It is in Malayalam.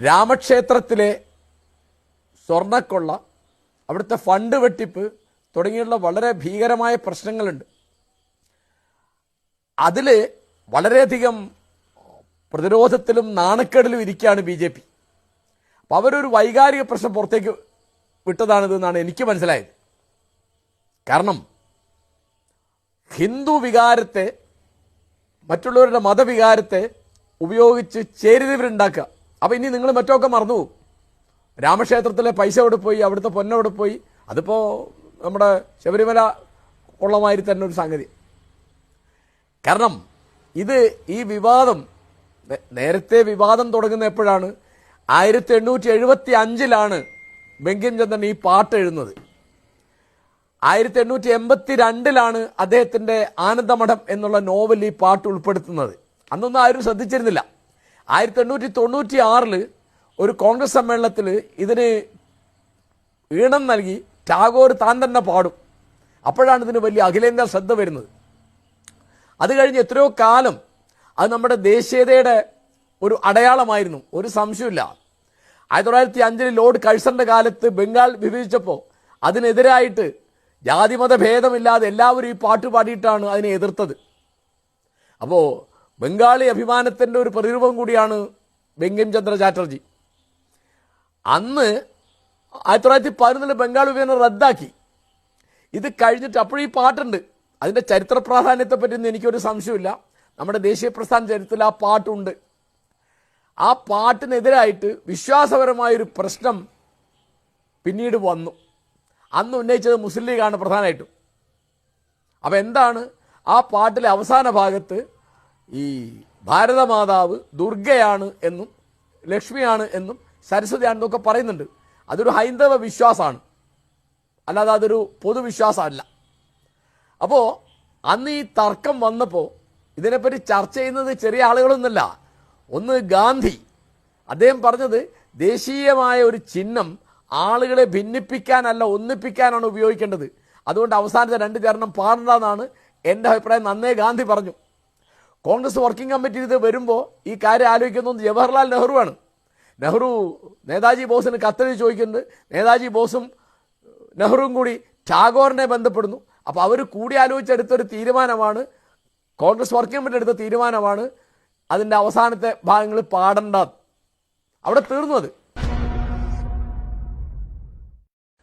രാമക്ഷേത്രത്തിലെ സ്വർണ്ണക്കൊള്ള, അവിടുത്തെ ഫണ്ട് വെട്ടിപ്പ് തുടങ്ങിയുള്ള വളരെ ഭീകരമായ പ്രശ്നങ്ങളുണ്ട്. അതിൽ വളരെയധികം പ്രതിരോധത്തിലും നാണക്കേടിലും ഇരിക്കുകയാണ് BJP. അപ്പം അവരൊരു വൈകാരിക പ്രശ്നം പുറത്തേക്ക് വിട്ടതാണിതെന്നാണ് എനിക്ക് മനസ്സിലായത്. കാരണം ഹിന്ദു വികാരത്തെ, മറ്റുള്ളവരുടെ മതവികാരത്തെ ഉപയോഗിച്ച് ചേരിതിരിവുണ്ടാക്കുക. അപ്പം ഇനി നിങ്ങൾ മറ്റൊക്കെ മറന്നു പോകും. രാമക്ഷേത്രത്തിലെ പൈസ എവിടെ പോയി, അവിടുത്തെ പൊന്നെവിടെ പോയി, അതിപ്പോൾ നമ്മുടെ ശബരിമല ഉള്ളമാതിരി തന്നെ ഒരു സംഗതി. കാരണം ഈ വിവാദം നേരത്തെ വിവാദം തുടങ്ങുന്ന എപ്പോഴാണ്? 1875 ബങ്കിംചന്ദ്രൻ ഈ പാട്ട് എഴുതുന്നത്. 1882 അദ്ദേഹത്തിന്റെ ആനന്ദമഠം എന്നുള്ള നോവൽ ഈ പാട്ട് ഉൾപ്പെടുത്തുന്നത്. അന്നൊന്നും ആരും ശ്രദ്ധിച്ചിരുന്നില്ല. 1896 ഒരു കോൺഗ്രസ് സമ്മേളനത്തിൽ ഇതിന് ഈണം നൽകി ടാഗോർ താൻ തന്നെ പാടും. അപ്പോഴാണ് ഇതിന് വലിയ അഖിലേന്ത്യാ ശ്രദ്ധ വരുന്നത്. അത് കഴിഞ്ഞ് എത്രയോ കാലം അത് നമ്മുടെ ദേശീയതയുടെ ഒരു അടയാളമായിരുന്നു, ഒരു സംശയമില്ല. 1905 ലോർഡ് കഴ്സറിന്റെ കാലത്ത് ബംഗാൾ വിഭജിച്ചപ്പോൾ അതിനെതിരായിട്ട് ജാതിമത ഭേദമില്ലാതെ എല്ലാവരും ഈ പാട്ട് പാടിയിട്ടാണ് അതിനെ എതിർത്തത്. അപ്പോൾ ബംഗാളി അഭിമാനത്തിന്റെ ഒരു പ്രതിരൂപം കൂടിയാണ് ബങ്കിംചന്ദ്ര ചാറ്റർജി. അന്ന് 1911 ബംഗാൾ വിഭജനം റദ്ദാക്കി. ഇത് കഴിഞ്ഞിട്ട് അപ്പോഴും ഈ പാട്ടുണ്ട്. അതിന്റെ ചരിത്ര പ്രാധാന്യത്തെ പറ്റിയൊന്നും എനിക്കൊരു സംശയമില്ല. നമ്മുടെ ദേശീയ പ്രസ്ഥാന ചരിത്രത്തിൽ ആ പാട്ടുണ്ട്. ആ പാട്ടിനെതിരായിട്ട് വിശ്വാസപരമായൊരു പ്രശ്നം പിന്നീട് വന്നു. അന്ന് ഉന്നയിച്ചത് മുസ്ലിം ലീഗാണ് പ്രധാനമായിട്ടും. അപ്പം എന്താണ് ആ പാട്ടിലെ അവസാന ഭാഗത്ത് ഈ ഭാരതമാതാവ് ദുർഗയാണ് എന്നും ലക്ഷ്മിയാണ് എന്നും സരസ്വതിയാണെന്നൊക്കെ പറയുന്നുണ്ട്. അതൊരു ഹൈന്ദവ വിശ്വാസമാണ്, അല്ലാതെ അതൊരു പൊതുവിശ്വാസമല്ല. അപ്പോൾ അന്ന് ഈ തർക്കം വന്നപ്പോൾ ഇതിനെപ്പറ്റി ചർച്ച ചെയ്യുന്നത് ചെറിയ ആളുകളൊന്നുമല്ല. ഒന്ന് ഗാന്ധി, അദ്ദേഹം പറഞ്ഞത് ദേശീയമായ ഒരു ചിഹ്നം ആളുകളെ ഭിന്നിപ്പിക്കാനല്ല ഒന്നിപ്പിക്കാനാണ് ഉപയോഗിക്കേണ്ടത്. അതുകൊണ്ട് അവസാനത്തെ 2 ചരണം പാടണ്ടെന്നാണ് എൻ്റെ അഭിപ്രായം. നന്നേ ഗാന്ധി പറഞ്ഞു. കോൺഗ്രസ് വർക്കിംഗ് കമ്മിറ്റി ഇത് വരുമ്പോൾ ഈ കാര്യം ആലോചിക്കുന്നത് ജവഹർലാൽ നെഹ്റുവാണ്. നെഹ്റു നേതാജി ബോസിന് കത്തെഴുതി ചോദിക്കുന്നത്. നേതാജി ബോസും നെഹ്റുവും കൂടി ടാഗോറിനെ ബന്ധപ്പെടുന്നു. അപ്പോൾ അവർ കൂടി ആലോചിച്ചെടുത്തൊരു തീരുമാനമാണ്, കോൺഗ്രസ് വർക്കിംഗ് കമ്മിറ്റി എടുത്ത തീരുമാനമാണ് അതിൻ്റെ അവസാനത്തെ ഭാഗങ്ങൾ പാടേണ്ടത്. അവിടെ തീർന്നു അത്.